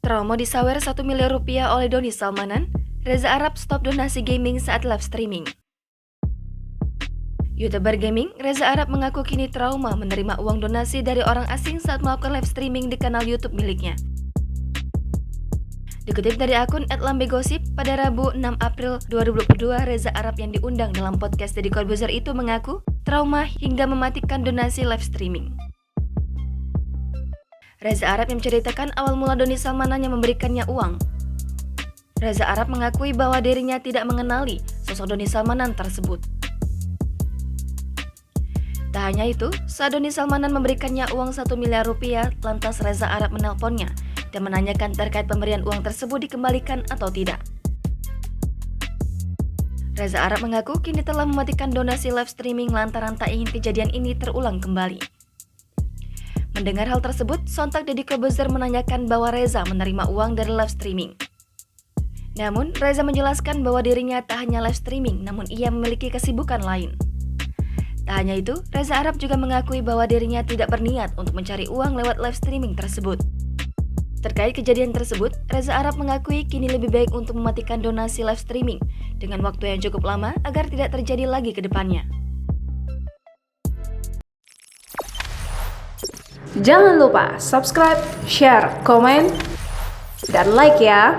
Trauma disawer 1 miliar rupiah oleh Doni Salmanan, Reza Arab stop donasi gaming saat live streaming. YouTuber gaming Reza Arab mengaku kini trauma menerima uang donasi dari orang asing saat melakukan live streaming di kanal YouTube miliknya. Dikutip dari akun @lambegosip, pada Rabu 6 April 2022, Reza Arab yang diundang dalam podcast Deddy Corbuzier itu mengaku trauma hingga mematikan donasi live streaming. Reza Arab yang menceritakan awal mula Doni Salmanan yang memberikannya uang. Reza Arab mengakui bahwa dirinya tidak mengenali sosok Doni Salmanan tersebut. Tak hanya itu, saat Doni Salmanan memberikannya uang 1 miliar rupiah, lantas Reza Arab menelponnya dan menanyakan terkait pemberian uang tersebut dikembalikan atau tidak. Reza Arab mengaku kini telah mematikan donasi live streaming lantaran tak ingin kejadian ini terulang kembali. Mendengar hal tersebut, sontak Deddy Corbuzier menanyakan bahwa Reza menerima uang dari live streaming. Namun, Reza menjelaskan bahwa dirinya tak hanya live streaming, namun ia memiliki kesibukan lain. Tak hanya itu, Reza Arab juga mengakui bahwa dirinya tidak berniat untuk mencari uang lewat live streaming tersebut. Terkait kejadian tersebut, Reza Arab mengakui kini lebih baik untuk mematikan donasi live streaming dengan waktu yang cukup lama agar tidak terjadi lagi ke depannya. Jangan lupa subscribe, share, komen, dan like ya!